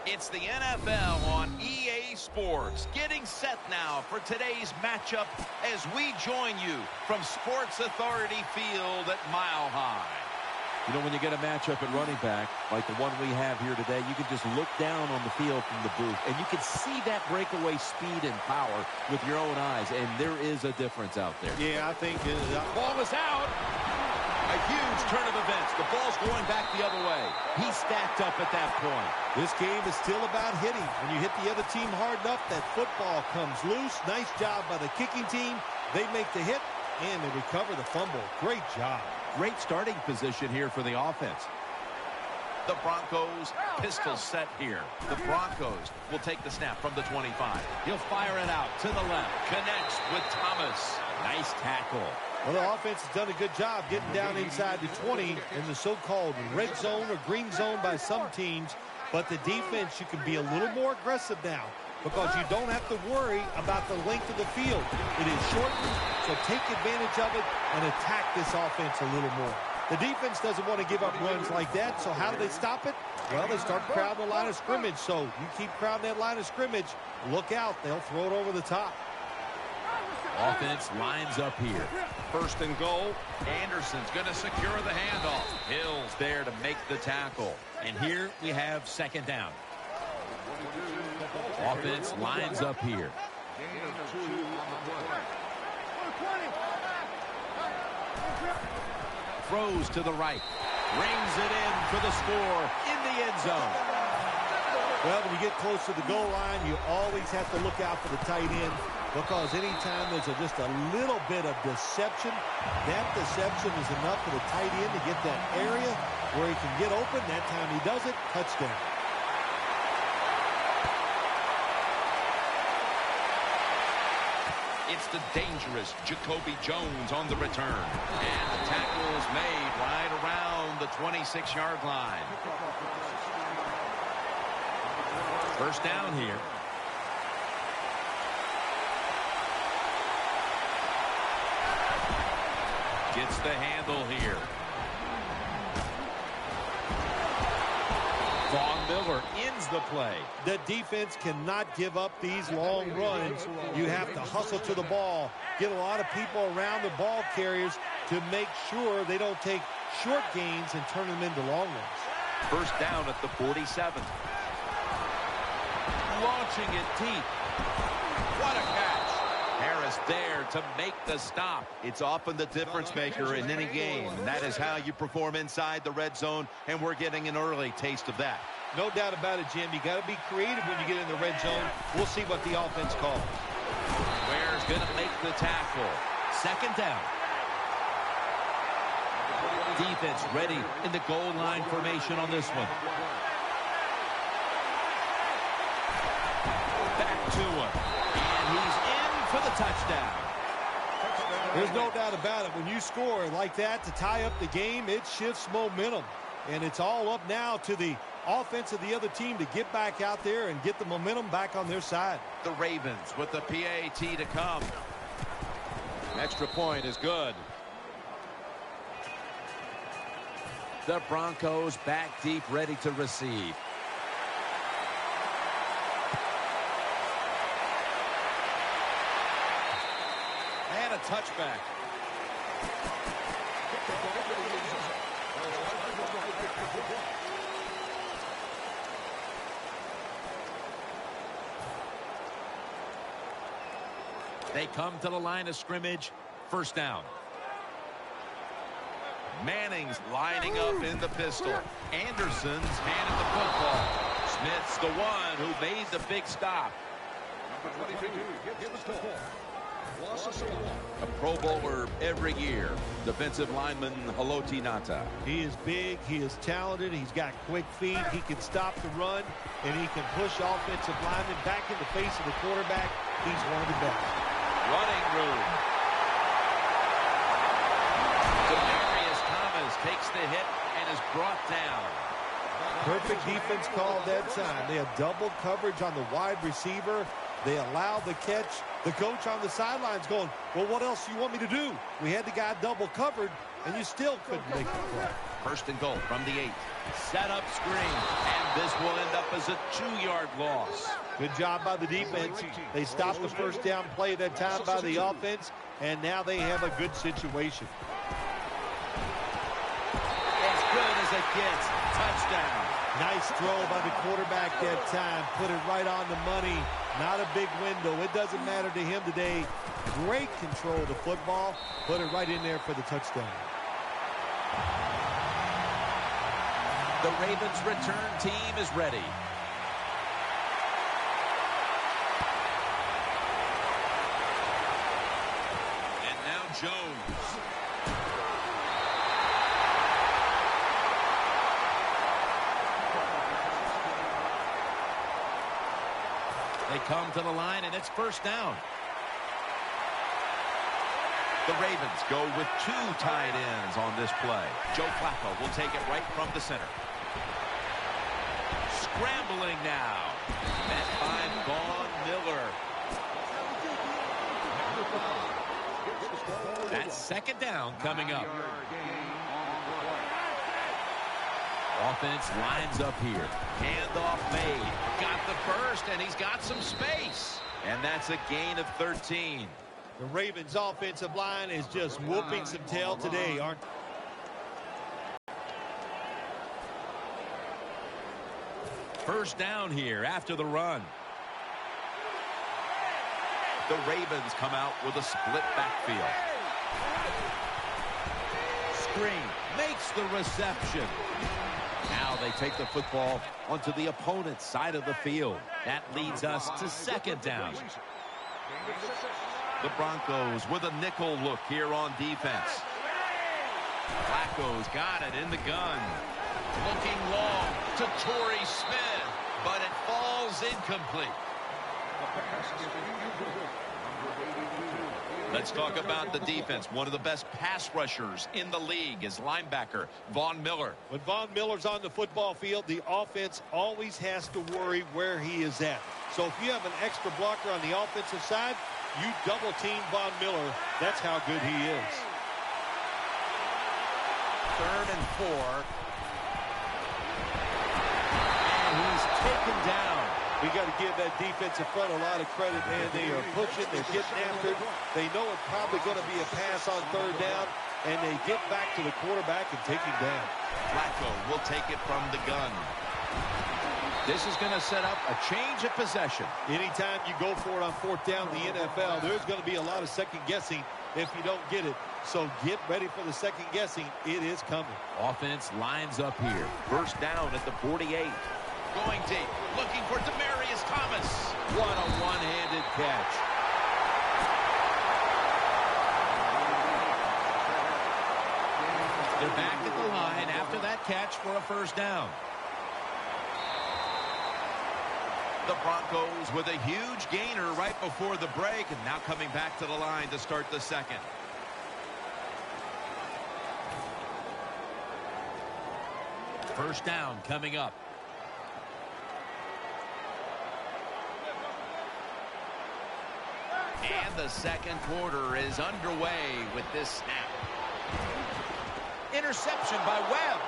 It's the NFL on EA Sports, getting set now for today's matchup as we join you from Sports Authority Field at Mile High. You know, when you get a matchup at running back, like the one we have here today, you can just look down on the field from the booth, and you can see that breakaway speed and power with your own eyes, and there is a difference out there. Yeah, I think the ball is out. A huge turn of events. The ball's going back the other way. He's stacked up at that point. This game is still about hitting. When you hit the other team hard enough, that football comes loose. Nice job by the kicking team. They make the hit, and they recover the fumble. Great job. Great starting position here for the offense. The Broncos pistol set here. The Broncos will take the snap from the 25. He'll fire it out to the left. Connects with Thomas. Nice tackle. Well, the offense has done a good job getting down inside the 20 in the so-called red zone or green zone by some teams. But the defense, you can be a little more aggressive now because you don't have to worry about the length of the field. It is shortened, so take advantage of it and attack this offense a little more. The defense doesn't want to give up runs like that, so how do they stop it? Well, they start crowding the line of scrimmage, so you keep crowding that line of scrimmage, look out, they'll throw it over the top. Offense lines up here. First and goal. Anderson's going to secure the handoff. Hill's there to make the tackle. And here we have second down. Offense lines up here. Throws to the right. Rings it in for the score in the end zone. Well, when you get close to the goal line, you always have to look out for the tight end because anytime there's just a little bit of deception, that deception is enough for the tight end to get that area where he can get open. That time he does it, touchdown. It's the dangerous Jacoby Jones on the return. And the tackle is made right around the 26-yard line. First down here. Gets the handle here. Von Miller ends the play. The defense cannot give up these long runs. You have to hustle to the ball, get a lot of people around the ball carriers to make sure they don't take short gains and turn them into long ones. First down at the 47. Launching it deep. What a catch. Harris there to make the stop. It's often the difference maker in any game. And that is how you perform inside the red zone, and we're getting an early taste of that. No doubt about it, Jim. You got to be creative when you get in the red zone. We'll see what the offense calls. Ware's going to make the tackle. Second down. Defense ready in the goal line formation on this one. Back to him. And he's in for the touchdown. There's no doubt about it. When you score like that to tie up the game, it shifts momentum. And it's all up now to the offense of the other team to get back out there and get the momentum back on their side. The Ravens with the PAT to come. Extra point is good. The Broncos back deep, ready to receive. And a touchback. They come to the line of scrimmage. First down. Manning's lining up in the pistol. Anderson's handed the football. Smith's the one who made the big stop. A Pro Bowler every year. Defensive lineman Haloti Ngata. He is big. He is talented. He's got quick feet. He can stop the run, and he can push offensive linemen back in the face of the quarterback. He's one of the best. Running room. Takes the hit and is brought down. Perfect defense call that time. They have double coverage on the wide receiver. They allow the catch. The coach on the sidelines going, well, what else do you want me to do? We had the guy double covered, and you still couldn't make the play. First and goal from the 8. Set up screen, and this will end up as a 2-yard loss. Good job by the defense. They stopped the first down play that time by the offense, and now they have a good situation. As good as it gets. Touchdown. Nice throw by the quarterback that time. Put it right on the money. Not a big window. It doesn't matter to him today. Great control of the football. Put it right in there for the touchdown. The Ravens' return team is ready. And now Jones. They come to the line, and it's first down. The Ravens go with 2 tight ends on this play. Joe Flacco will take it right from the center. Scrambling now. Met by Von Miller. That's second down coming up. Offense lines up here. Handoff made. Got the first, and he's got some space. And that's a gain of 13. The Ravens' offensive line is just whooping some tail today, aren't they? First down here after the run. The Ravens come out with a split backfield. Screen makes the reception. Now they take the football onto the opponent's side of the field. That leads us to second down. The Broncos with a nickel look here on defense. Flacco's got it in the gun. Looking long to Torrey Smith, but it falls incomplete. Let's talk about the defense. One of the best pass rushers in the league is linebacker Von Miller. When Von Miller's on the football field, the offense always has to worry where he is at. So if you have an extra blocker on the offensive side, you double team Von Miller. That's how good he is. 3rd and 4. And he's taken down. We got to give that defensive front a lot of credit, man. They are pushing, they're getting after it. They know it's probably going to be a pass on 3rd down, and they get back to the quarterback and take him down. Flacco will take it from the gun. This is going to set up a change of possession. Anytime you go for it on 4th down in the NFL, there's going to be a lot of second guessing if you don't get it. So get ready for the second guessing. It is coming. Offense lines up here. First down at the 48. Going deep, looking for Demaryius Thomas. What a one-handed catch. They're back at the line after that catch for a first down. The Broncos with a huge gainer right before the break, and now coming back to the line to start the second. First down coming up. And the second quarter is underway with this snap. Interception by Webb.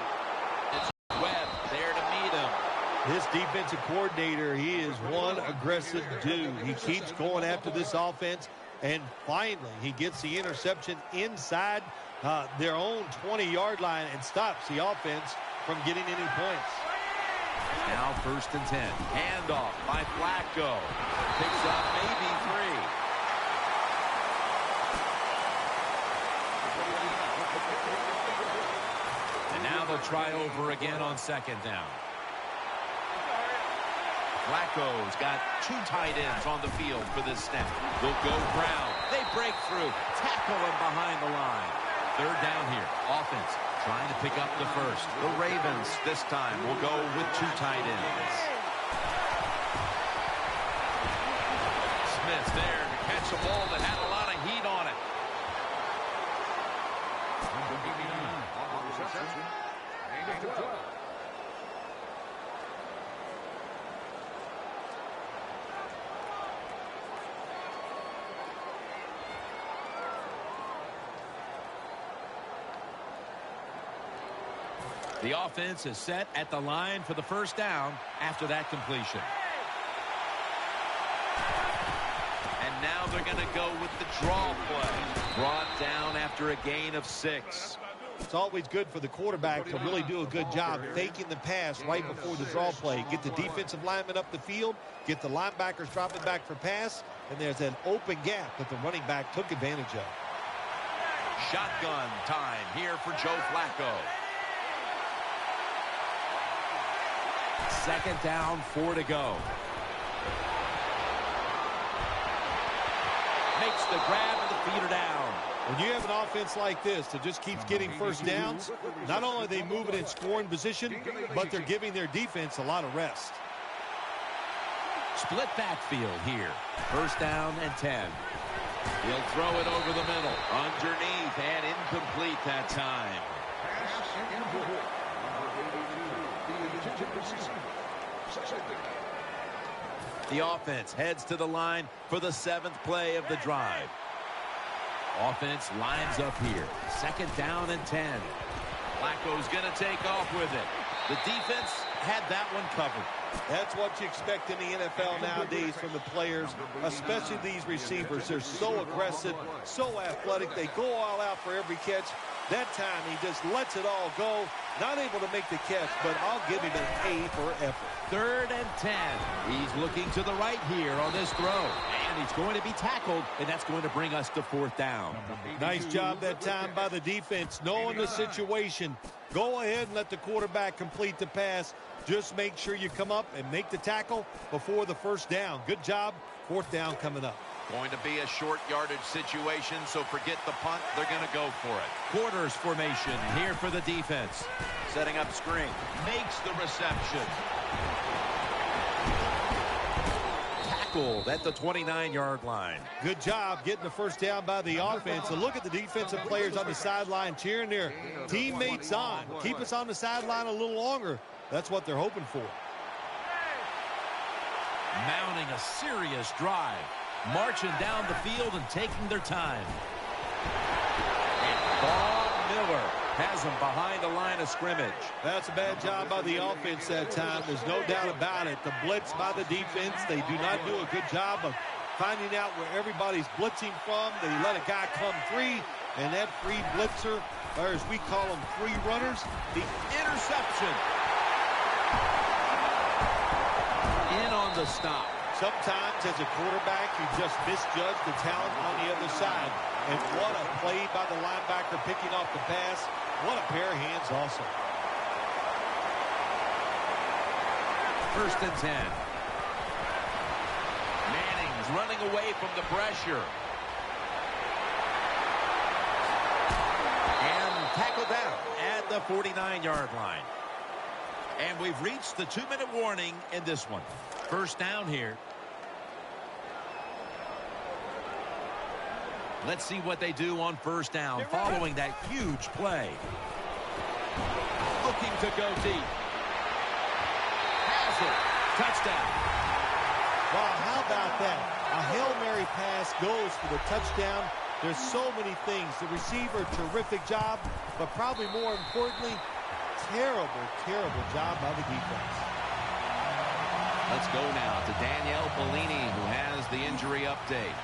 It's Webb there to meet him. This defensive coordinator, he is one aggressive dude. He keeps going after this offense, and finally he gets the interception inside their own 20-yard line and stops the offense from getting any points. Now 1st and 10. Handoff by Flacco. Picks up maybe 3. And now they'll try over again on 2nd down. Flacco's got 2 tight ends on the field for this snap. Will go Brown. They break through. Tackle him behind the line. 3rd down here. Offense trying to pick up the first. The Ravens this time will go with 2 tight ends. Smith there to catch a ball that had a lot of heat on it. The offense is set at the line for the first down after that completion. And now they're going to go with the draw play. Brought down after a gain of 6. It's always good for the quarterback to really do a good job faking the pass right before the draw play. Get the defensive lineman up the field, get the linebackers dropping back for pass, and there's an open gap that the running back took advantage of. Shotgun time here for Joe Flacco. Second down, 4 to go. Makes the grab and the feet are down. When you have an offense like this that just keeps getting first downs, not only are they moving in scoring position, but they're giving their defense a lot of rest. Split backfield here. First down and 10. He'll throw it over the middle. Underneath and incomplete that time. The offense heads to the line for the 7th play of the drive. Offense lines up here. Second down and 10. Flacco's going to take off with it. The defense had that one covered. That's what you expect in the NFL nowadays from the players, especially these receivers. They're so aggressive, so athletic. They go all out for every catch. That time he just lets it all go. Not able to make the catch, but I'll give him an A for effort. 3rd and 10. He's looking to the right here on this throw. And he's going to be tackled, and that's going to bring us to 4th down. Nice job that time by the defense, knowing the situation. Go ahead and let the quarterback complete the pass. Just make sure you come up and make the tackle before the first down. Good job. 4th down coming up. Going to be a short yardage situation, so forget the punt. They're going to go for it. Quarters formation here for the defense. Setting up screen. Makes the reception. Tackled at the 29-yard line. Good job getting the first down by the offense. And look at the defensive players on the sideline cheering their teammates on. Keep us on the sideline a little longer. That's what they're hoping for. Mounting a serious drive. Marching down the field and taking their time. And Von Miller has them behind the line of scrimmage. That's a bad job by the offense that time. There's no doubt about it. The blitz by the defense, they do not do a good job of finding out where everybody's blitzing from. They let a guy come free, and that free blitzer, or as we call them, free runners, the interception. In on the stop. Sometimes as a quarterback, you just misjudge the talent on the other side. And what a play by the linebacker picking off the pass. What a pair of hands also. 1st and 10. Manning's running away from the pressure. And tackled down at the 49-yard line. And we've reached the 2-minute warning in this one. First down here. Let's see what they do on first down following that huge play. Looking to go deep. Has it. Touchdown. Wow, how about that? A Hail Mary pass goes for the touchdown. There's so many things. The receiver, terrific job, but probably more importantly, terrible job by the defense. Let's go now to Danielle Bellini, who has the injury update.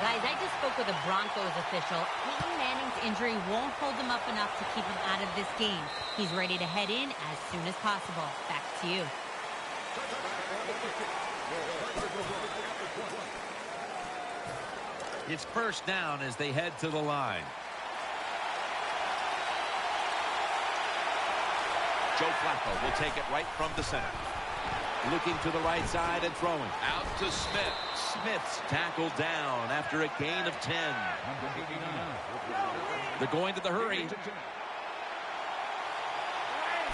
Guys, I just spoke with a Broncos official. Peyton Manning's injury won't hold him up enough to keep him out of this game. He's ready to head in as soon as possible. Back to you. It's first down as they head to the line. Joe Flacco will take it right from the center. Looking to the right side and throwing. Out to Smith. Smith's tackled down after a gain of 10. They're going to the hurry.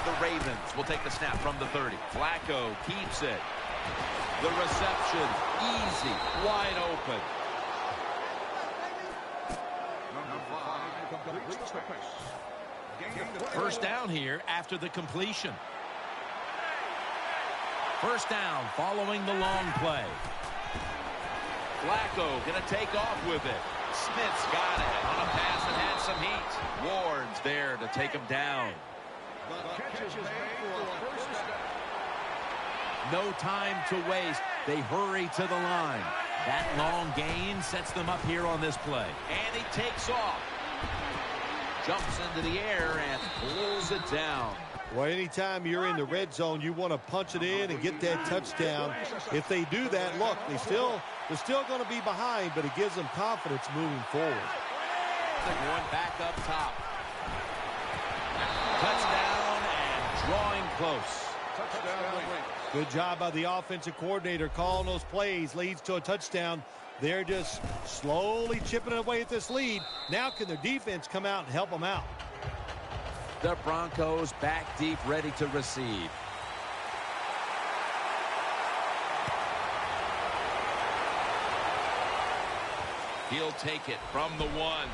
The Ravens will take the snap from the 30. Flacco keeps it. The reception, easy, wide open. First down here after the completion. First down following the long play. Flacco going to take off with it. Smith's got it on a pass that had some heat. Ward's there to take him down. No time to waste. They hurry to the line. That long gain sets them up here on this play. And he takes off. Jumps into the air and pulls it down. Well, anytime you're in the red zone, you want to punch it in and get that touchdown. If they do that, look, they're still going to be behind, but it gives them confidence moving forward. They're going back up top. Touchdown and drawing close. Good job by the offensive coordinator calling those plays. Leads to a touchdown. They're just slowly chipping away at this lead. Now can their defense come out and help them out? The Broncos back deep, ready to receive. He'll take it from the 1.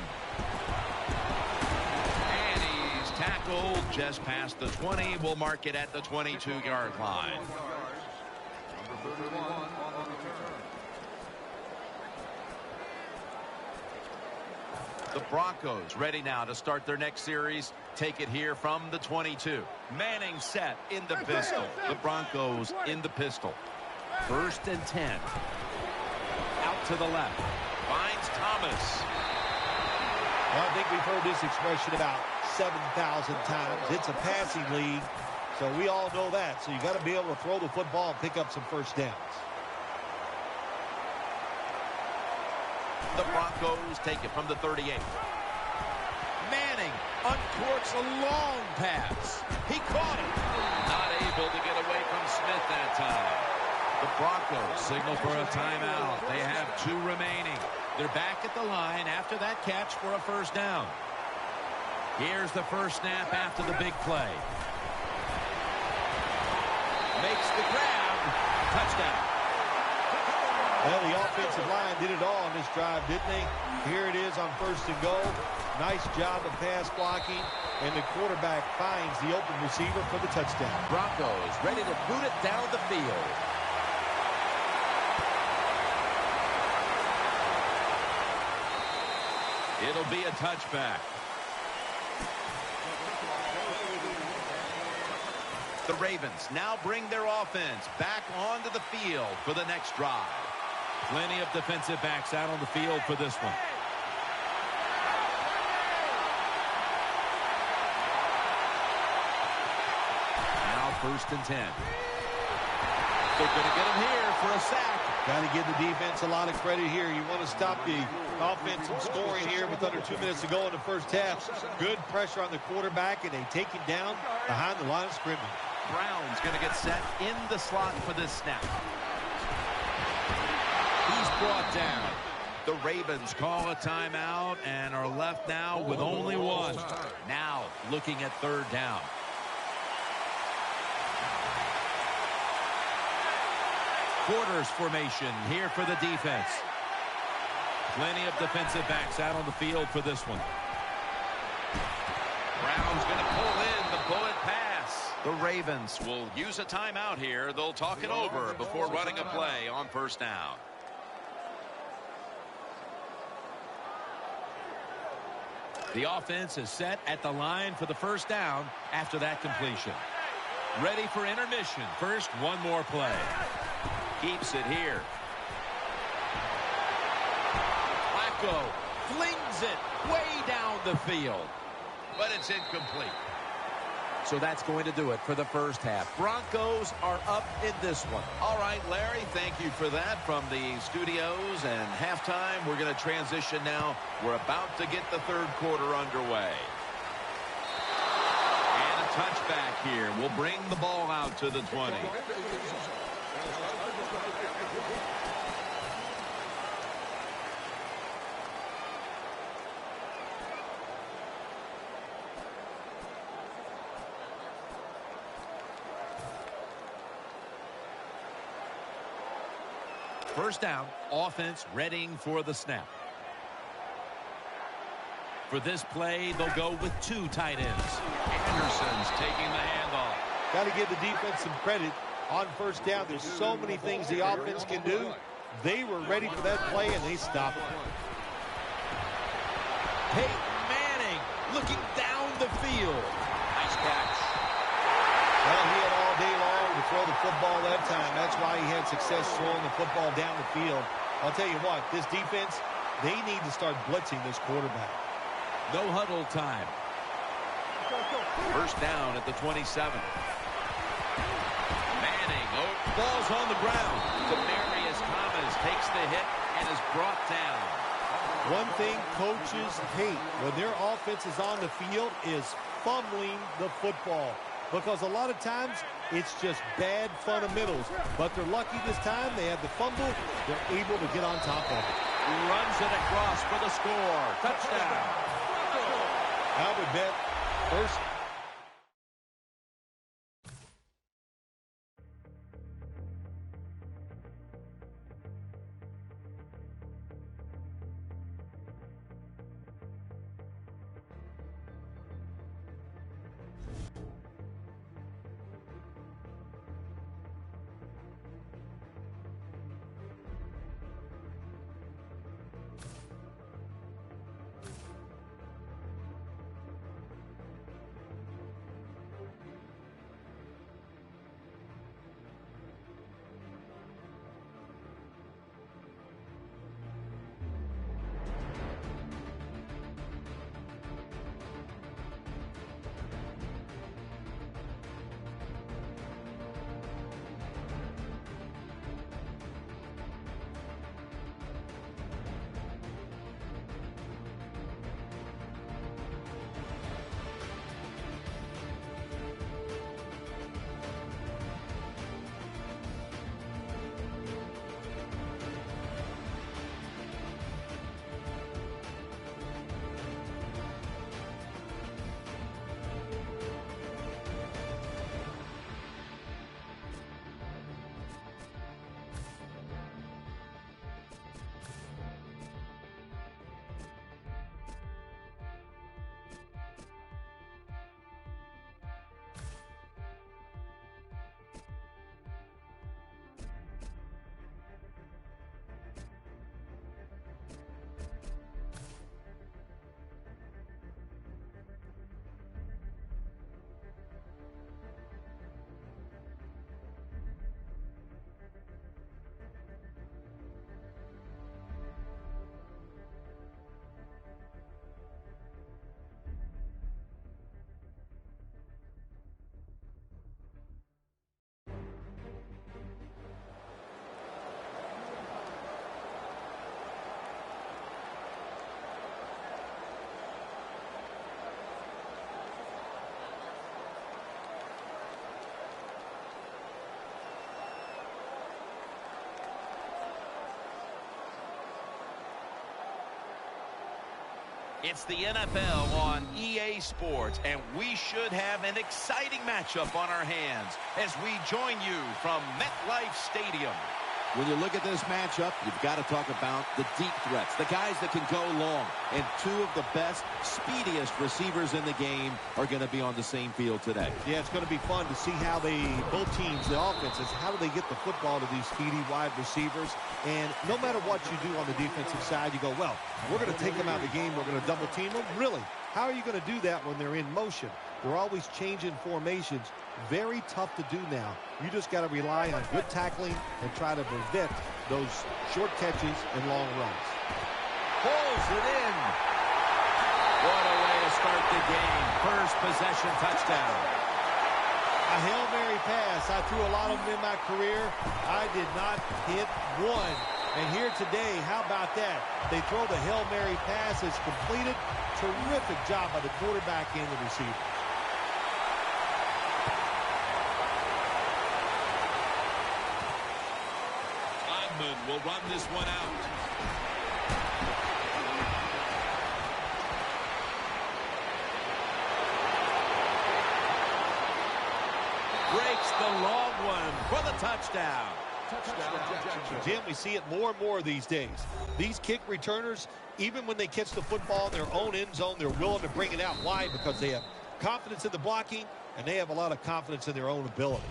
And he's tackled just past the 20. We'll mark it at the 22-yard line. The Broncos ready now to start their next series. Take it here from the 22. Manning set in the pistol. The Broncos in the pistol. 1st and 10. Out to the left. Finds Thomas. Well, I think we've heard this expression about 7,000 times. It's a passing league, so we all know that. So you got to be able to throw the football and pick up some first downs. The Broncos take it from the 38. Manning uncorks a long pass. He caught it. Not able to get away from Smith that time. The Broncos signal for a timeout. They have 2 remaining. They're back at the line after that catch for a first down. Here's the first snap after the big play. Makes the grab. Touchdown. Well, the offensive line did it all on this drive, didn't they? Here it is on 1st and goal. Nice job of pass blocking, and the quarterback finds the open receiver for the touchdown. Broncos ready to boot it down the field. It'll be a touchback. The Ravens now bring their offense back onto the field for the next drive. Plenty of defensive backs out on the field for this one. Now 1st and 10. They're going to get him here for a sack. Got to give the defense a lot of credit here. You want to stop the offense from scoring here with under 2 minutes to go in the first half. Good pressure on the quarterback, and they take him down behind the line of scrimmage. Brown's going to get set in the slot for this snap. He's brought down. The Ravens call a timeout and are left now with only 1. Now looking at 3rd down. Quarters formation here for the defense. Plenty of defensive backs out on the field for this one. Brown's going to pull in the bullet pass. The Ravens will use a timeout here. They'll talk it over before running a play on 1st down. The offense is set at the line for the first down after that completion. Ready for intermission. First, one more play. Keeps it here. Flacco flings it way down the field. But it's incomplete. So that's going to do it for the first half. Broncos are up in this one. All right, Larry, thank you for that from the studios. And halftime, we're going to transition now. We're about to get the 3rd quarter underway. And a touchback here. We'll bring the ball out to the 20. First down, offense readying for the snap. For this play, they'll go with 2 tight ends. Anderson's taking the handoff. Got to give the defense some credit on first down. There's so many things the offense can do. They were ready for that play, and they stopped it. Peyton Manning looking down the field. Nice catch. Well, he had all day long to throw the football that time. That's why he had success throwing the football down the field. I'll tell you what, this defense, they need to start blitzing this quarterback. No huddle time. First down at the 27. Manning, ball's on the ground. Demaryius Thomas takes the hit and is brought down. One thing coaches hate when their offense is on the field is fumbling the football. Because a lot of times, it's just bad fundamentals. But they're lucky this time. They had the fumble. They're able to get on top of it. Runs it across for the score. Touchdown. I would bet first. It's the NFL on EA Sports, and we should have an exciting matchup on our hands as we join you from MetLife Stadium. When you look at this matchup, you've got to talk about the deep threats, the guys that can go long. And two of the best, speediest receivers in the game are going to be on the same field today. Yeah, it's going to be fun to see how both teams, the offenses, how do they get the football to these speedy wide receivers. And no matter what you do on the defensive side, you go, well, we're going to take them out of the game. We're going to double team them. Really, how are you going to do that when they're in motion? They're always changing formations. Very tough to do now. You just got to rely on good tackling and try to prevent those short catches and long runs. Pulls it in. What a way to start the game. First possession touchdown. A Hail Mary pass. I threw a lot of them in my career. I did not hit one. And here today, how about that? They throw the Hail Mary pass. It's completed. Terrific job by the quarterback and the receiver. Will run this one out. Breaks the long one for the touchdown. Jim, we see it more and more these days. These kick returners, even when they catch the football in their own end zone, they're willing to bring it out. Why? Because they have confidence in the blocking, and they have a lot of confidence in their own ability.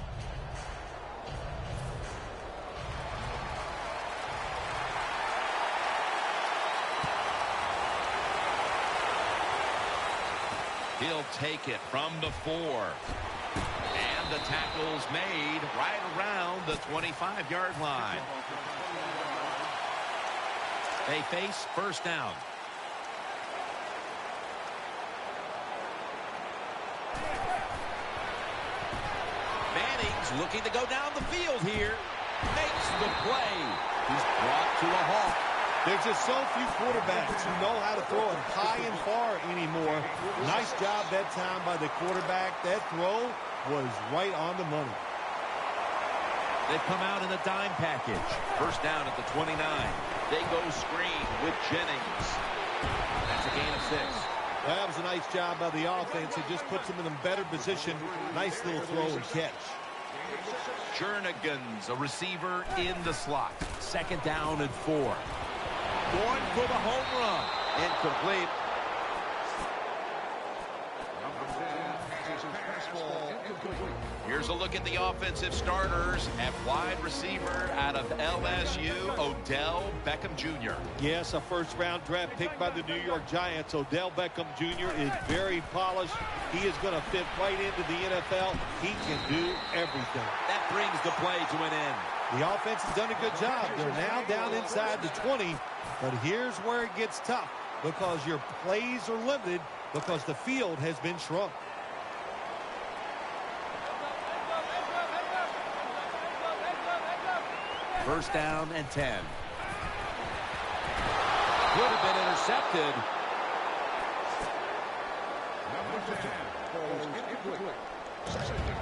He'll take it from the 4. And And the tackle's made right around the 25-yard line. They face first down. Manning's looking to go down the field here. Makes the play. He's brought to a halt. There's just so few quarterbacks who know how to throw it high and far anymore. Nice job that time by the quarterback. That throw was right on the money. They've come out in a dime package. First down at the 29. They go screen with Jennings. That's a gain of 6. Well, that was a nice job by the offense. It just puts them in a better position. Nice little throw and catch. Jernigan's a receiver in the slot. Second down and 4. Going for the home run. Incomplete. Here's a look at the offensive starters. At wide receiver out of LSU, Odell Beckham Jr. Yes, a first-round draft pick by the New York Giants. Odell Beckham Jr. is very polished. He is going to fit right into the NFL. He can do everything. That brings the play to an end. The offense has done a good job. They're now down inside the 20, but here's where it gets tough because your plays are limited because the field has been shrunk. First down and 10. Could have been intercepted.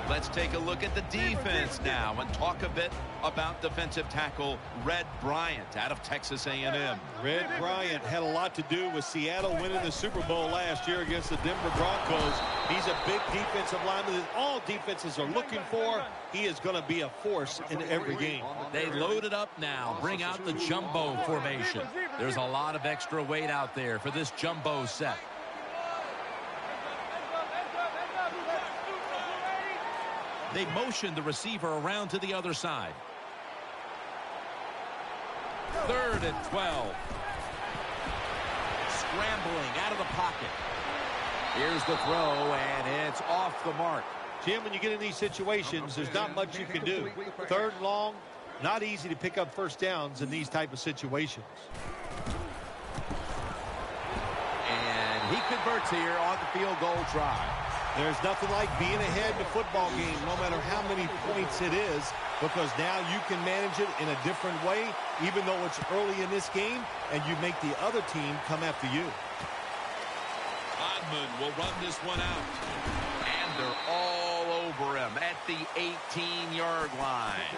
Let's take a look at the defense now and talk a bit about defensive tackle Red Bryant out of Texas A&M. Red Bryant had a lot to do with Seattle winning the Super Bowl last year against the Denver Broncos. He's a big defensive lineman that all defenses are looking for. He is going to be a force in every game. They load it up now. Bring out the jumbo formation. There's a lot of extra weight out there for this jumbo set. They motion the receiver around to the other side. Third and 12. Scrambling out of the pocket. Here's the throw, and it's off the mark. Jim, when you get in these situations, there's not much you can do. Third and long, not easy to pick up first downs in these type of situations. And he converts here on the field goal try. There's nothing like being ahead in a football game, no matter how many points it is, because now you can manage it in a different way, even though it's early in this game, and you make the other team come after you. Hodman will run this one out. And they're all over him at the 18-yard line.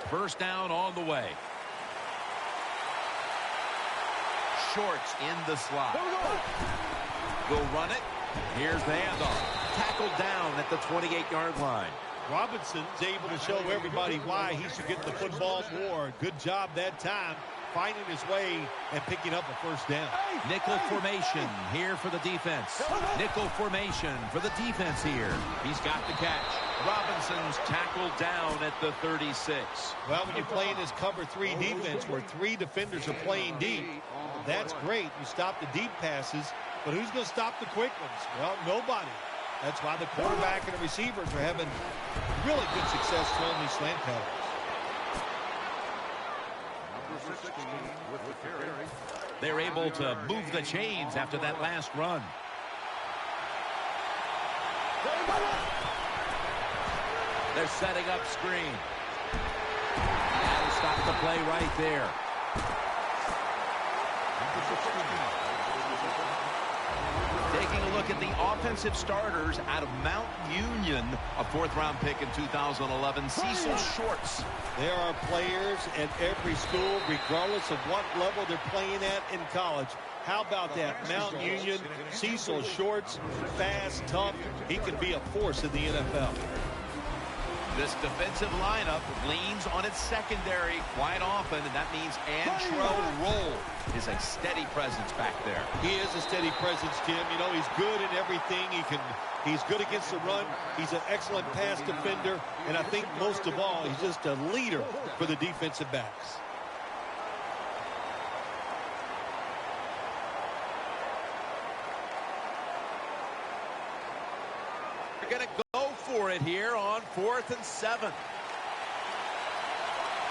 First down on the way. Shorts in the slot. Will run it. Here's the handoff. Tackled down at the 28-yard line. Robinson's able to show everybody why he should get the football more. Good job that time, finding his way and picking up a first down. Nickel formation here for the defense. Nickel formation for the defense here. He's got the catch. Robinson's tackled down at the 36. Well, when you play in this cover 3 defense where 3 defenders are playing deep, that's great. You stop the deep passes, but who's going to stop the quick ones? Well, nobody. That's why the quarterback and the receivers are having really good success throwing these slant patterns. They're able to move the chains after that last run. They're setting up screen. And stop the play right there. Taking a look at the offensive starters out of Mount Union, a 4th-round pick in 2011, Cecil Shorts. There are players at every school, regardless of what level they're playing at in college. How about that? Mount Union, Cecil Shorts, fast, tough. He can be a force in the NFL. This defensive lineup leans on its secondary quite often, and that means Antrell Roll is a steady presence back there. He is a steady presence, Jim. You know, he's good in everything. He's good against the run. He's an excellent pass defender, and I think most of all, he's just a leader for the defensive backs. going to go for it here on 4th and 7.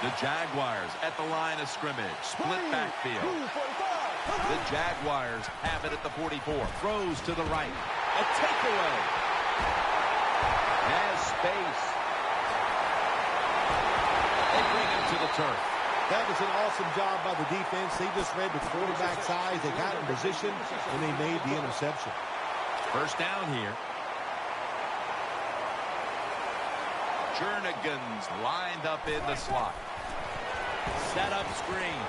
The Jaguars at the line of scrimmage. Split backfield. The Jaguars have it at the 44. Throws to the right. A takeaway. Has space. They bring him to the turf. That was an awesome job by the defense. They just read the quarterback's eyes. They got in position, and they made the interception. First down here. Jernigan's lined up in the slot. Set up screen.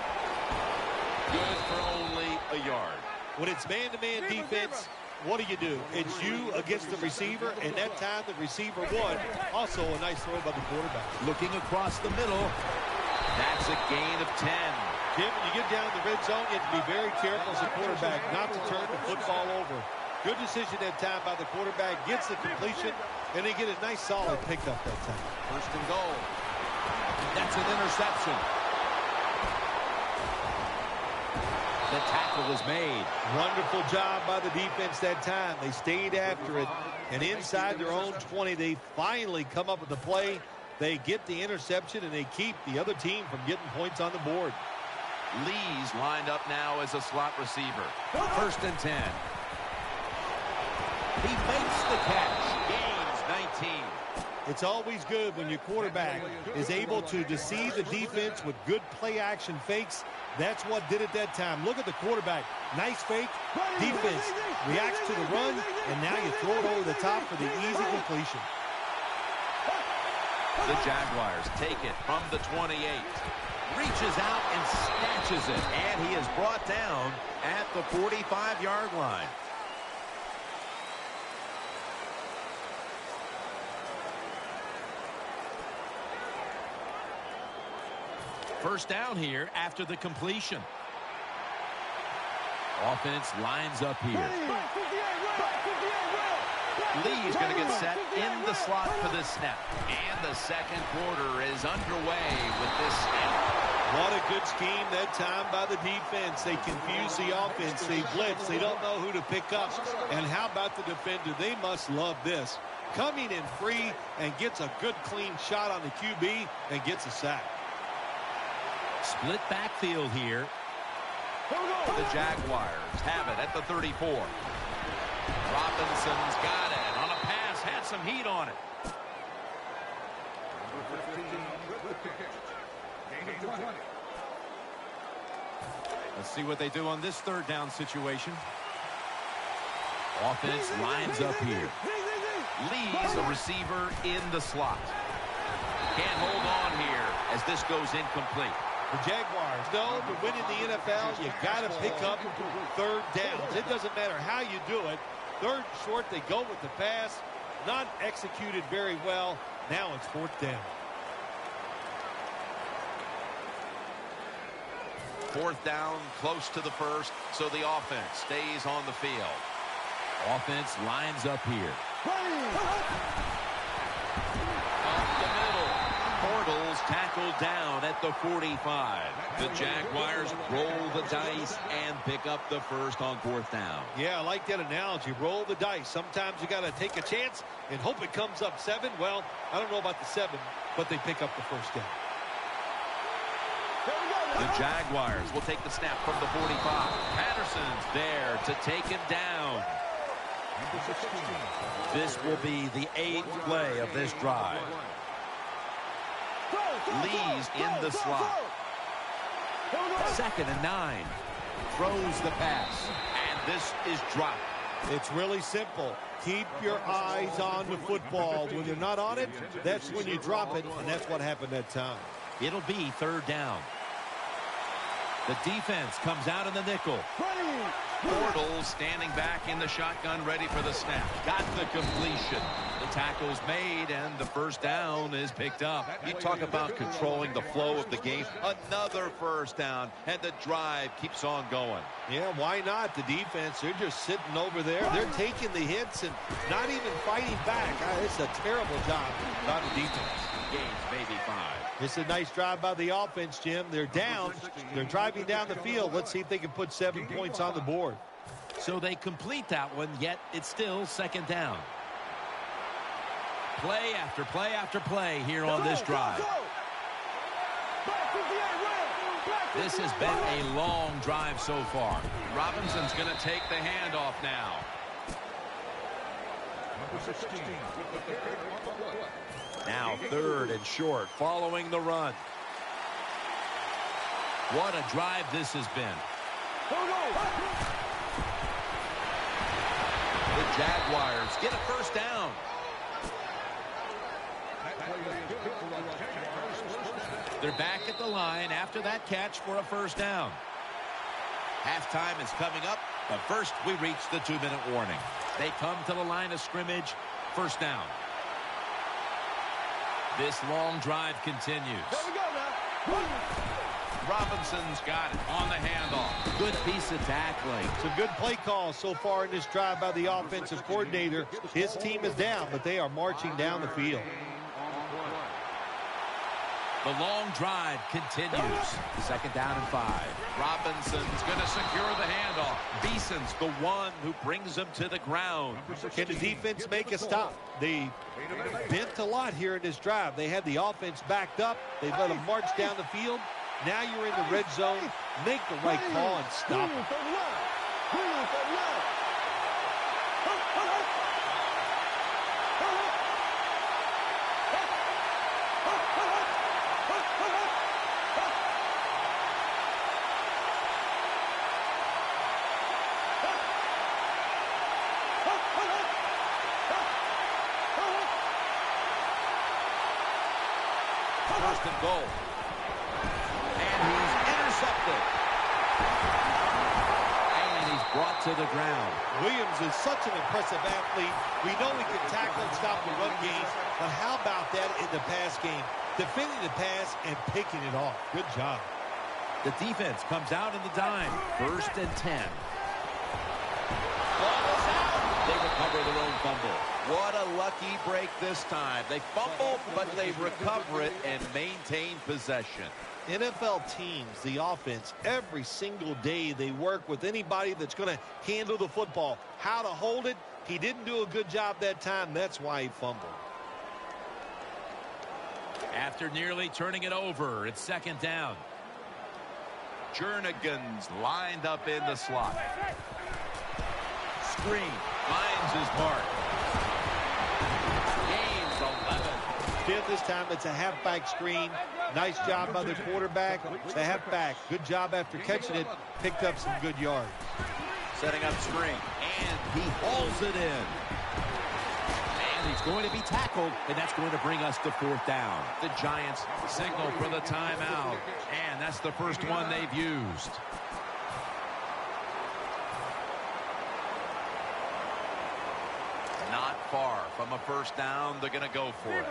Good for only a yard. When it's man-to-man defense, what do? It's you against the receiver, and that time the receiver won. Also a nice throw by the quarterback. Looking across the middle. That's a gain of 10. Jim, when you get down in the red zone, you have to be very careful as a quarterback not to turn the football over. Good decision that time by the quarterback. Gets the completion, and they get a nice solid pickup that time. First and goal. That's an interception. The tackle was made. Wonderful job by the defense that time. They stayed after it, and inside their own 20, they finally come up with the play. They get the interception, and they keep the other team from getting points on the board. Lee's lined up now as a slot receiver. First and 10. He makes the catch. Gains 19. It's always good when your quarterback is able to deceive the defense with good play-action fakes. That's what did it that time. Look at the quarterback. Nice fake. Defense reacts to the run, and now you throw it over the top for the easy completion. The Jaguars take it from the 28. Reaches out and snatches it. And he is brought down at the 45-yard line. First down here after the completion. Offense lines up here. Lee's going to get set in the slot for this snap. And the second quarter is underway with this snap. What a good scheme that time by the defense. They confuse the offense. They blitz. They don't know who to pick up. And how about the defender? They must love this. Coming in free and gets a good clean shot on the QB and gets a sack. Split backfield here. The Jaguars have it at the 34. Robinson's got it on a pass. Had some heat on it. Let's see what they do on this third down situation. Offense lines up here. Lee's a receiver in the slot. Can't hold on here as this goes incomplete. The Jaguars know to win in the NFL, you got to pick up third downs. It doesn't matter how you do it. Third and short, they go with the pass. Not executed very well. Now it's fourth down. Fourth down, close to the first, so the offense stays on the field. Offense lines up here. Up the middle. Bortles tackled down at the 45. The Jaguars roll the dice and pick up the first on fourth down. Yeah, I like that analogy. Roll the dice. Sometimes you got to take a chance and hope it comes up 7. Well, I don't know about the 7, but they pick up the first down. The Jaguars will take the snap from the 45. Patterson's there to take him down. This will be the 8th play of this drive. Lee's in the slot. Second and 9. Throws the pass. And this is dropped. It's really simple. Keep your eyes on the football. When you're not on it, that's when you drop it, and that's what happened that time. It'll be third down. The defense comes out in the nickel. Bortles standing back in the shotgun, ready for the snap. Got the completion. The tackle's made, and the first down is picked up. You talk about controlling the flow of the game. Another first down, and the drive keeps on going. Yeah, why not? The defense, they're just sitting over there. They're taking the hits and not even fighting back. It's a terrible job by the defense. Gains maybe 5. It's a nice drive by the offense, Jim. They're down. They're driving down the field. Let's see if they can put 7 points on the board. So they complete that one, yet it's still second down. Play after play after play here on this drive. This has been a long drive so far. Robinson's going to take the handoff now. Now 3rd and short following the run. What a drive this has been. The Jaguars get a first down. They're back at the line after that catch for a first down. Halftime is coming up, but first we reach the 2-minute warning. They come to the line of scrimmage, first down. This long drive continues. There we go now. Robinson's got it on the handoff. Good piece of tackling. Some good play calls so far in this drive by the offensive coordinator. His team is down, but they are marching down the field. The long drive continues. 2nd down and 5. Robinson's going to secure the handoff. Beeson's the one who brings him to the ground. Can the defense make a stop? They bent a lot here in this drive. They had the offense backed up. They let them march down the field. Now you're in the red zone. Make the right call and stop them. First and goal. And he's intercepted. And he's brought to the ground. Williams is such an impressive athlete. We know he can tackle and stop the run game, but how about that in the pass game? Defending the pass and picking it off. Good job. The defense comes out in the dime. 1st and 10. They recover their own fumble. What a lucky break this time. They fumble, but they recover it and maintain possession. NFL teams, the offense, every single day they work with anybody that's going to handle the football. How to hold it, he didn't do a good job that time. That's why he fumbled. After nearly turning it over, it's 2nd down. Jernigan's lined up in the slot. Screen. Finds his mark. Gains 11. Fifth this time, it's a halfback screen. Nice job by the quarterback. The halfback, good job after catching it. Picked up some good yards. Setting up screen. And he hauls it in. And he's going to be tackled, and that's going to bring us to 4th down. The Giants signal for the timeout. And that's the first one they've used. Not far from a first down. They're going to go for it.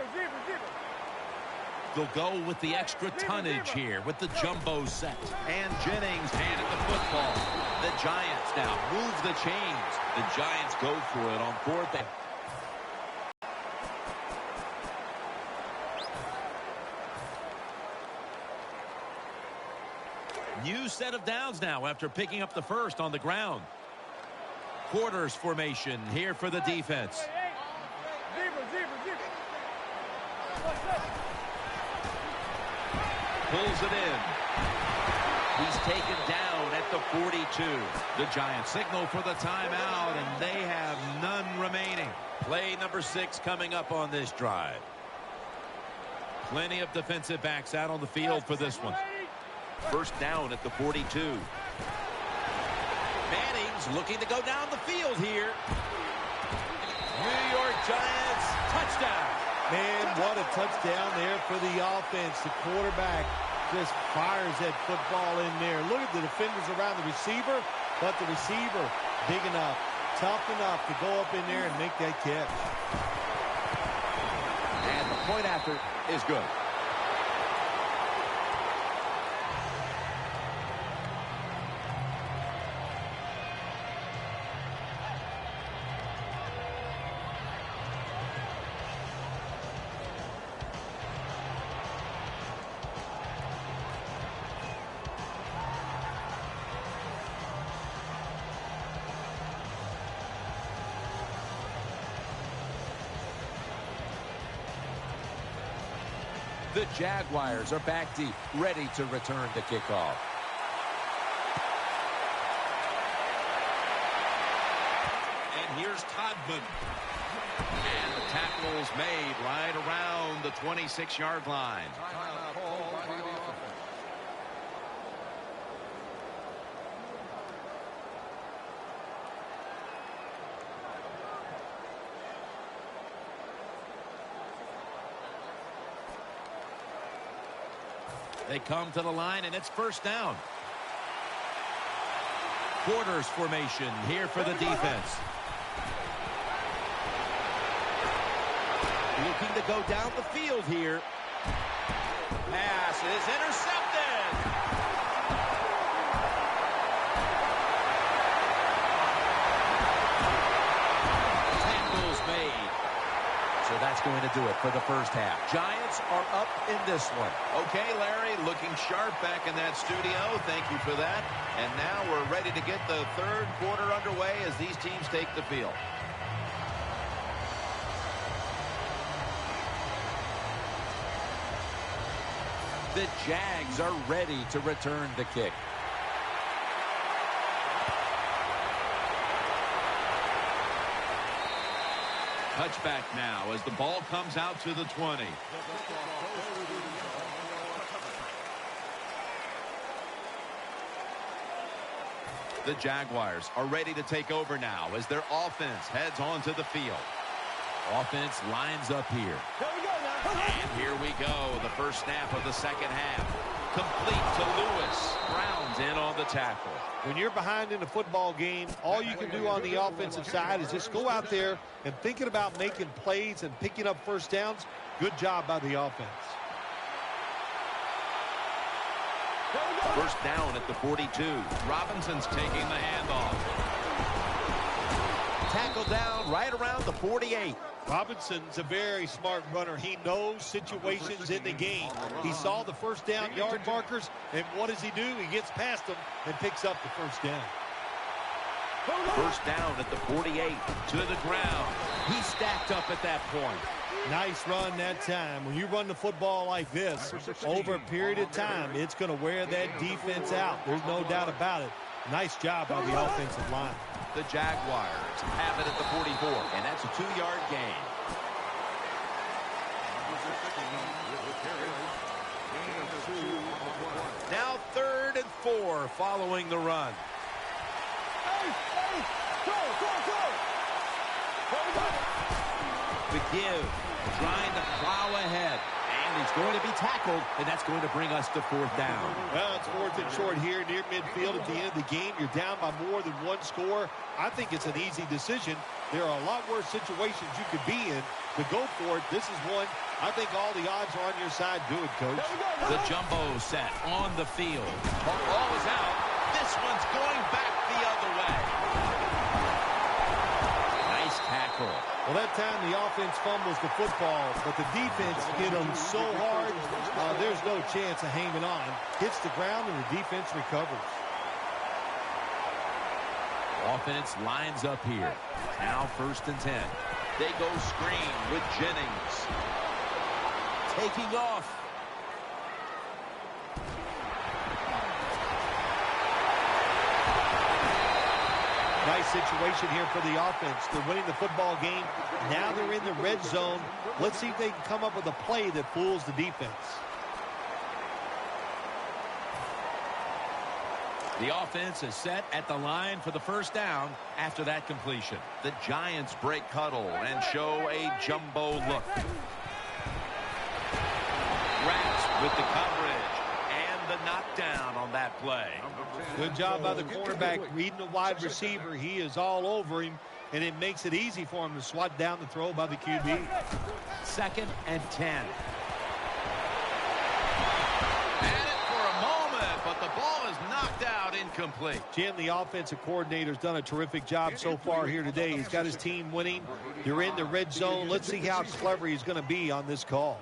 They'll go with the extra tonnage here with the jumbo set. And Jennings handed the football. The Giants now move the chains. The Giants go for it on 4th down. New set of downs now after picking up the first on the ground. Quarters formation here for the defense. Pulls it in. He's taken down at the 42. The Giants signal for the timeout, and they have none remaining. Play number 6 coming up on this drive. Plenty of defensive backs out on the field for this one. First down at the 42. Manning's looking to go down the field here. New York Giants touchdown. Man, what a touchdown there for the offense. The quarterback just fires that football in there. Look at the defenders around the receiver, but the receiver big enough, tough enough to go up in there and make that catch. And the point after is good. The Jaguars are back deep, ready to return the kickoff. And here's Todman. And the tackle's made right around the 26-yard line. They come to the line, and it's first down. Quarters formation here for the defense. Looking to go down the field here. Pass is intercepted. Tackles made. So that's going to do it for the first half. Giants are up in this one. Okay, Larry, looking sharp back in that studio. Thank you for that. And now we're ready to get the third quarter underway as these teams take the field. The Jags are ready to return the kick. Touchback now as the ball comes out to the 20. The Jaguars are ready to take over now as their offense heads onto the field. Offense lines up here. And here we go. The first snap of the second half. Complete to Lewis. Brown's in on the tackle. When you're behind in a football game, all you can do on the offensive side is just go out there and thinking about making plays and picking up first downs. Good job by the offense. First down at the 42. Robinson's taking the handoff. Tackle down right around the 48. Robinson's a very smart runner. He knows situations in the game. He saw the first down yard markers, and what does he do? He gets past them and picks up the first down. First down at the 48 to the ground. He stacked up at that point. Nice run that time. When you run the football like this, over a period of time, it's going to wear that defense out. There's no doubt about it. Nice job by the offensive line. The Jaguars have it at the 44, and that's a 2-yard gain. Now 3rd and 4 following the run. The give, trying to plow ahead. And he's going to be tackled, and that's going to bring us to 4th down. Well, it's 4th and short here near midfield at the end of the game. You're down by more than one score. I think it's an easy decision. There are a lot worse situations you could be in. To go for it, this is one. I think all the odds are on your side. Do it, Coach. The jumbo set on the field. Ball is out. This one's going back the other way. Nice tackle. Well, that time the offense fumbles the football, but the defense hit them so hard, there's no chance of hanging on. Hits the ground, and the defense recovers. Offense lines up here. Now 1st and 10. They go screen with Jennings. Taking off. Nice situation here for the offense. They're winning the football game. Now they're in the red zone. Let's see if they can come up with a play that fools the defense. The offense is set at the line for the first down after that completion. The Giants break huddle and show a jumbo look. Rats with the coverage and the knockdown on that play. Good job by the cornerback reading the wide receiver. He is all over him, and it makes it easy for him to swat down the throw by the QB. 2nd and 10. But the ball is knocked out incomplete. Jim, the offensive coordinator's done a terrific job so far here today. He's got his team winning. They're in the red zone. Let's see how clever he's going to be on this call.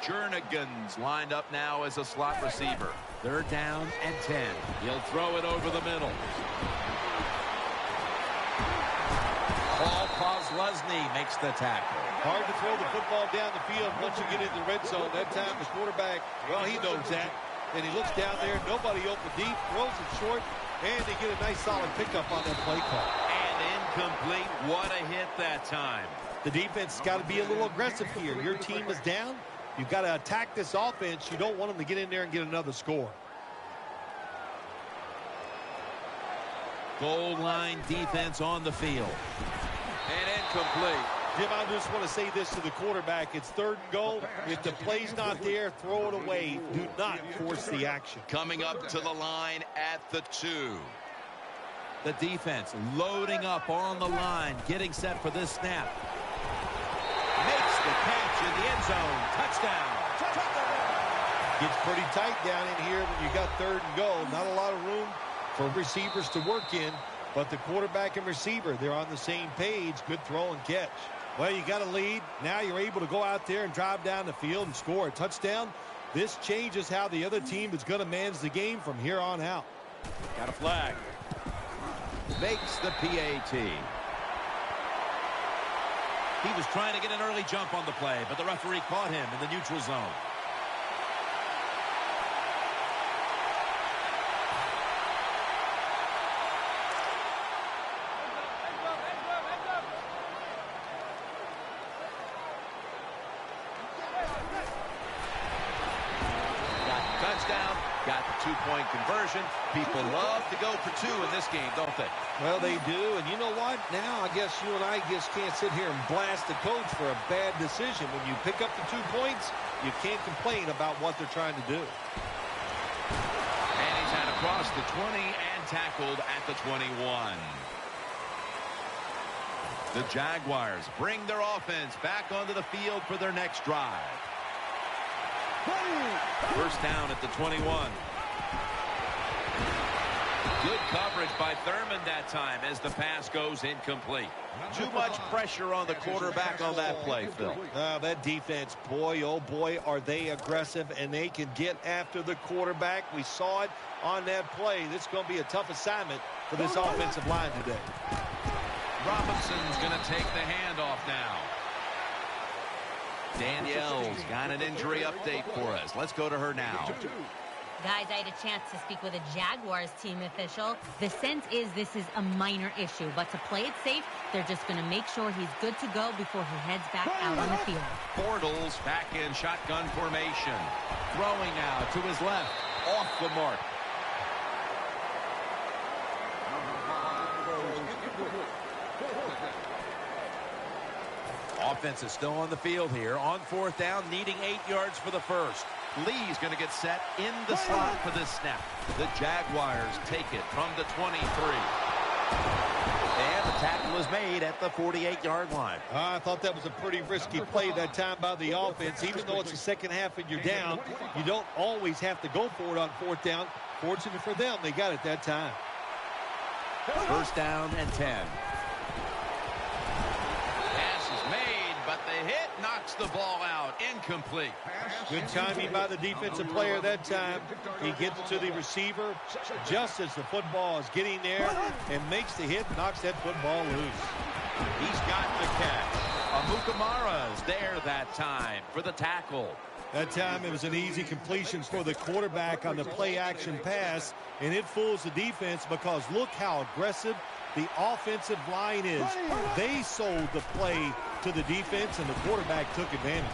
Jernigan's lined up now as a slot receiver. 3rd down and 10. He'll throw it over the middle. Paul Slusny makes the tackle. Hard to throw the football down the field once you get into the red zone. That time the quarterback, well, he knows that. And he looks down there, nobody open deep, throws it short, and they get a nice solid pickup on that play call. And incomplete. What a hit that time. The defense has got to be a little aggressive here. Your team is down. You've got to attack this offense. You don't want them to get in there and get another score. Goal line defense on the field. And incomplete. Jim, I just want to say this to the quarterback. It's 3rd and goal. If the play's not there, throw it away. Do not force the action. Coming up to the line at the 2. The defense loading up on the line, getting set for this snap. Makes the catch in the end zone. Touchdown. Gets pretty tight down in here when you got 3rd and goal. Not a lot of room for receivers to work in, but the quarterback and receiver, they're on the same page. Good throw and catch. Well, you got a lead. Now you're able to go out there and drive down the field and score a touchdown. This changes how the other team is going to manage the game from here on out. Got a flag. Makes the PAT. He was trying to get an early jump on the play, but the referee caught him in the neutral zone. Got the 2-point conversion. People love to go for 2 in this game, don't they? Well, they do. And you know what? Now I guess you and I just can't sit here and blast the coach for a bad decision. When you pick up the 2 points, you can't complain about what they're trying to do. And he's had across the 20 and tackled at the 21. The Jaguars bring their offense back onto the field for their next drive. First down at the 21. Good coverage by Thurman that time as the pass goes incomplete. Too much pressure on the quarterback on that play, Phil. That defense, boy, oh boy, are they aggressive, and they can get after the quarterback. We saw it on that play. This is going to be a tough assignment for this offensive line today. Robinson's going to take the handoff now. Danielle's got an injury update for us. Let's go to her now. Guys, I had a chance to speak with a Jaguars team official. The sense is this is a minor issue, but to play it safe, they're just going to make sure he's good to go before he heads back out on the field. Bortles back in shotgun formation. Throwing out to his left. Off the mark. Offense is still on the field here. On 4th down, needing 8 yards for the first. Lee's going to get set in the slot for this snap. The Jaguars take it from the 23. And the tackle is made at the 48-yard line. I thought that was a pretty risky play that time by the offense. Even though it's the second half and you're down, you don't always have to go for it on 4th down. Fortunate for them, they got it that time. First down and 10. But the hit knocks the ball out. Incomplete. Good timing by the defensive player that time. He gets to the receiver just as the football is getting there and makes the hit, knocks that football loose. He's got the catch. Amukamara's there that time for the tackle. That time it was an easy completion for the quarterback on the play-action pass, and it fools the defense because look how aggressive the offensive line is. They sold the play to the defense, and the quarterback took advantage.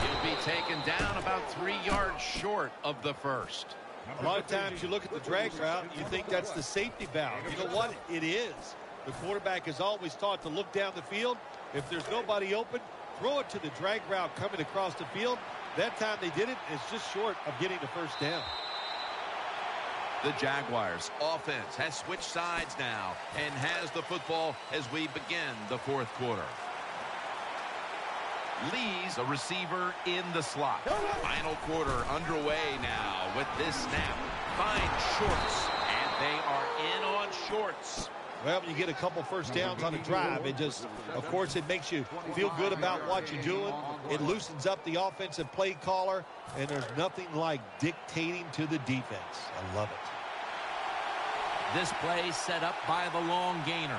He'll be taken down about 3 yards short of the first. A lot of times you look at the drag route and you think that's the safety valve. You know what? It is. The quarterback is always taught to look down the field. If there's nobody open, throw it to the drag route coming across the field. That time they did it. It's just short of getting the first down. The Jaguars offense has switched sides now and has the football as we begin the 4th quarter. Lee's a receiver in the slot. Final quarter underway now with this snap. Finds Shorts, and they are in on Shorts. Well, you get a couple first downs on a drive. It just, of course, it makes you feel good about what you're doing. It loosens up the offensive play caller, and there's nothing like dictating to the defense. I love it. This play set up by the long gainer.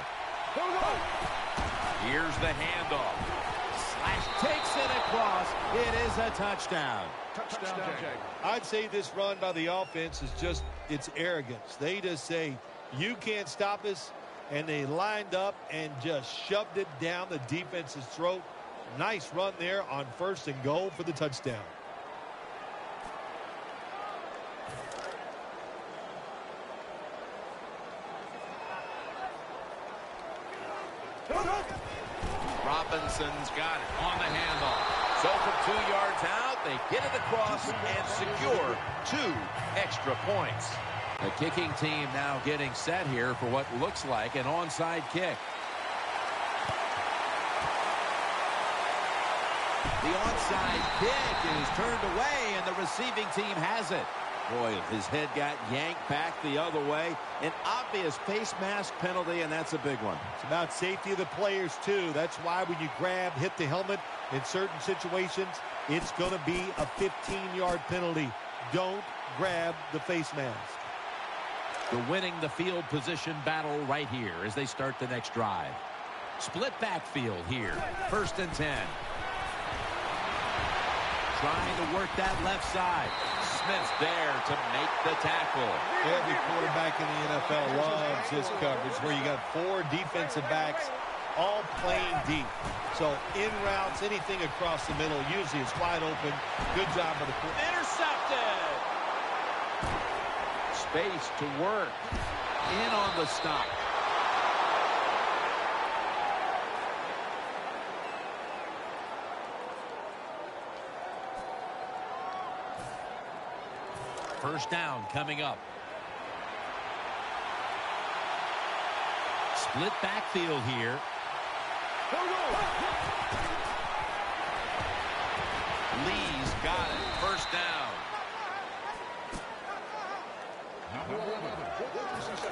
Here's the handoff. Slash takes it across. It is a touchdown. Touchdown. I'd say this run by the offense is just its arrogance. They just say, you can't stop us, and they lined up and just shoved it down the defense's throat. Nice run there on 1st and goal for the touchdown. Robinson's got it on the handoff. So from 2 yards out, they get it across and secure 2 extra points. The kicking team now getting set here for what looks like an onside kick. The onside kick is turned away, and the receiving team has it. Boy, his head got yanked back the other way. An obvious face mask penalty, and that's a big one. It's about safety of the players, too. That's why when you grab, hit the helmet in certain situations, it's going to be a 15-yard penalty. Don't grab the face mask. They're winning the field position battle right here as they start the next drive. Split backfield here. 1st and 10. Trying to work that left side. Smith's there to make the tackle. Every quarterback in the NFL loves this coverage where you got 4 defensive backs all playing deep. So in routes, anything across the middle, usually it's wide open. Good job by the quarterback. Intercepted. Space to work. In on the stop. First down coming up. Split backfield here. Lee's got it. First down.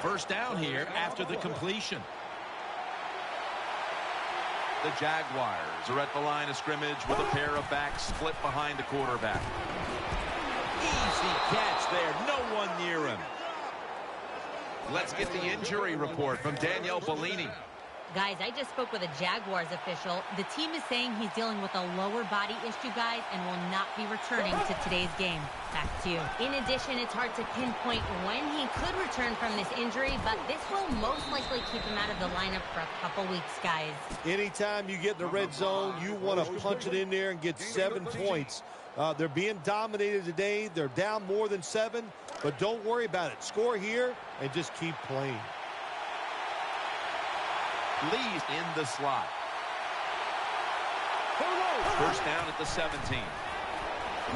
First down here after the completion. The Jaguars are at the line of scrimmage with a pair of backs split behind the quarterback. Easy catch there. No one near him. Let's get the injury report from Danielle Bellini. Guys, I just spoke with a Jaguars official. The team is saying he's dealing with a lower body issue, guys, and will not be returning to today's game. Back to you. In addition, it's hard to pinpoint when he could return from this injury, but this will most likely keep him out of the lineup for a couple weeks, guys. Anytime you get in the red zone, you want to punch it in there and get 7 points. They're being dominated today. They're down more than 7, but don't worry about it. Score here and just keep playing. Lee's in the slot. First down at the 17.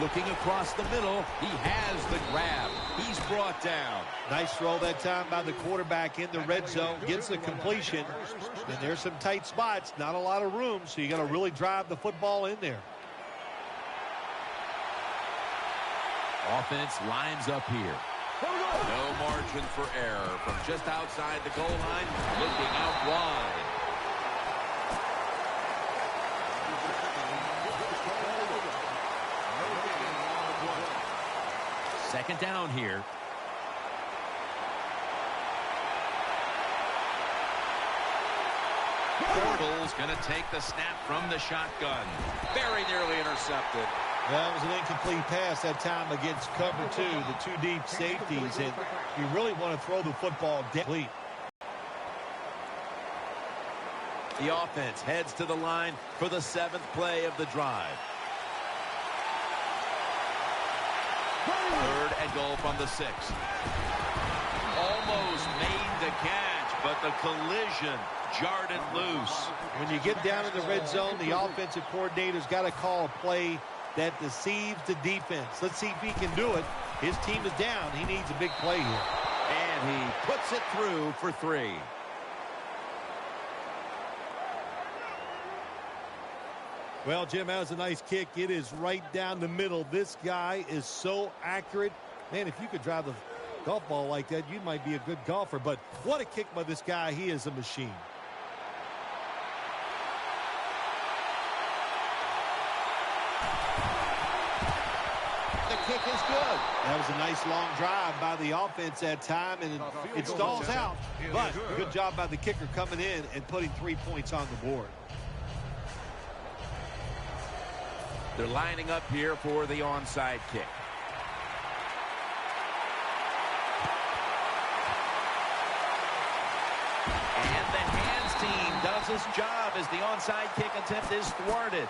Looking across the middle, he has the grab. He's brought down. Nice throw that time by the quarterback in the red zone. Gets the completion. And there's some tight spots. Not a lot of room, so you got to really drive the football in there. Offense lines up here. No margin for error from just outside the goal line, looking out wide. Second down here. Bortles going to take the snap from the shotgun. Very nearly intercepted. That was an incomplete pass that time against cover 2, the 2 deep safeties, and you really want to throw the football deep. The offense heads to the line for the 7th play of the drive. 3rd and goal from the 6. Almost made the catch, but the collision jarred it loose. When you get down in the red zone, the offensive coordinator's got to call a play that deceives the defense. Let's see if he can do it. His team is down. He needs a big play here. And he puts it through for 3. Well, Jim, that was a nice kick. It is right down the middle. This guy is so accurate. Man, if you could drive the golf ball like that, you might be a good golfer. But what a kick by this guy. He is a machine. kick is good. That was a nice long drive by the offense that time, and it stalls out. But good job by the kicker coming in and putting 3 points on the board. They're lining up here for the onside kick. And the hands team does its job as the onside kick attempt is thwarted.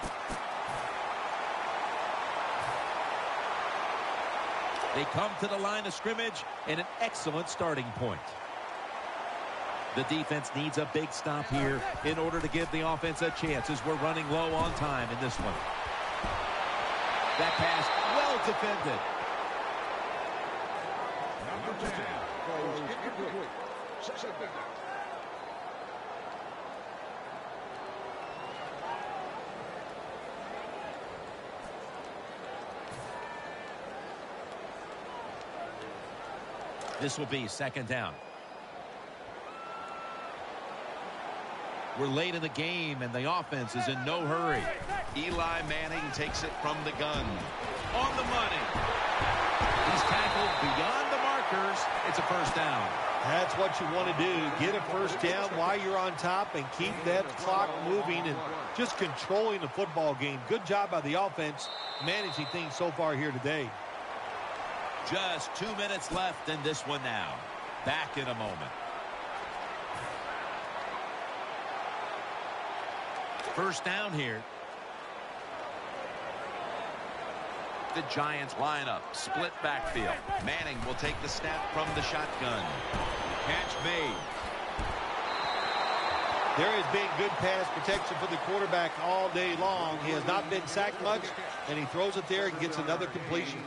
They come to the line of scrimmage and an excellent starting point. The defense needs a big stop here in order to give the offense a chance as we're running low on time in this one. That pass well defended. This will be second down. We're late in the game, and the offense is in no hurry. Eli Manning takes it from the gun. On the money. He's tackled beyond the markers. It's a first down. That's what you want to do. Get a first down while you're on top and keep that clock moving and just controlling the football game. Good job by the offense managing things so far here today. Just 2 minutes left in this one now. Back in a moment. First down here. The Giants line up. Split backfield. Manning will take the snap from the shotgun. Catch made. There has been good pass protection for the quarterback all day long. He has not been sacked much, and he throws it there and gets another completion.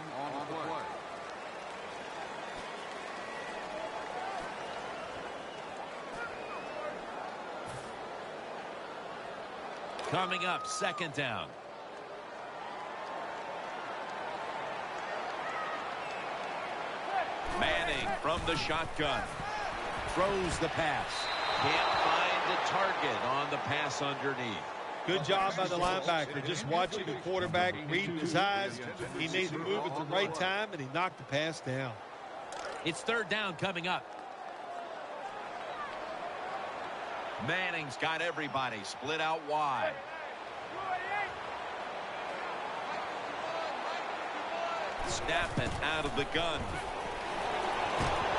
Coming up, second down. Manning from the shotgun. Throws the pass. Can't find the target on the pass underneath. Good job by the linebacker. Just watching the quarterback, reading his eyes. He made the move at the right time, and he knocked the pass down. It's third down coming up. Manning's got everybody split out wide. Snap it out of the gun.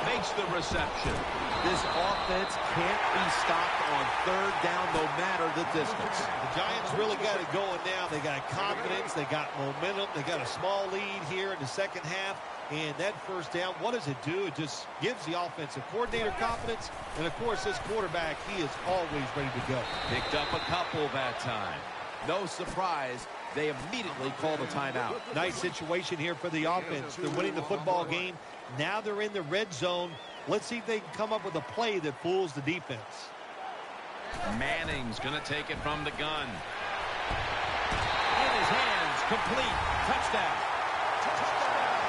Makes the reception. This offense can't be stopped on third down no matter the distance. The Giants really got it going now. They got confidence. They got momentum. They got a small lead here in the second half. And that first down, what does it do? It just gives the offensive coordinator confidence. And, of course, this quarterback, he is always ready to go. Picked up a couple that time. No surprise, they immediately call the timeout. Nice situation here for the offense. They're winning the football game. Now they're in the red zone. Let's see if they can come up with a play that fools the defense. Manning's going to take it from the gun. In his hands, complete, touchdown.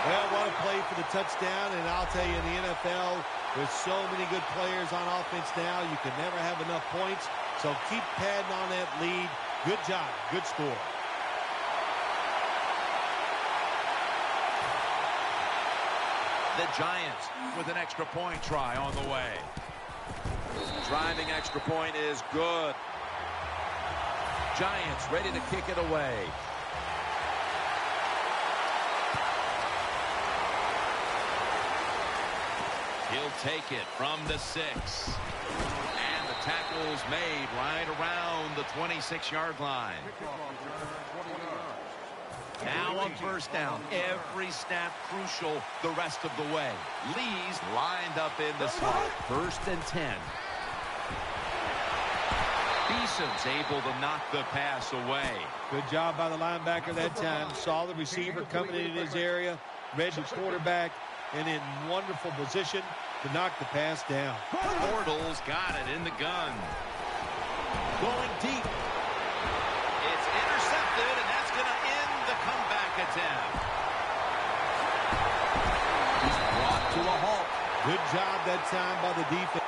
Well, what a play for the touchdown, and I'll tell you, in the NFL, there's so many good players on offense now, you can never have enough points, so keep padding on that lead. Good job, good score. The Giants with an extra point try on the way. Driving extra point is good. Giants ready to kick it away. He'll take it from the 6. And the tackle's made right around the 26-yard line. Now on first down. Every snap crucial the rest of the way. Lee's lined up in the slot. First and 10. Beeson's able to knock the pass away. Good job by the linebacker that time. Saw the receiver coming in his area. Read the quarterback. And in wonderful position to knock the pass down. Bortles got it in the gun. Going deep. It's intercepted, and that's going to end the comeback attempt. He's brought to a halt. Good job that time by the defense.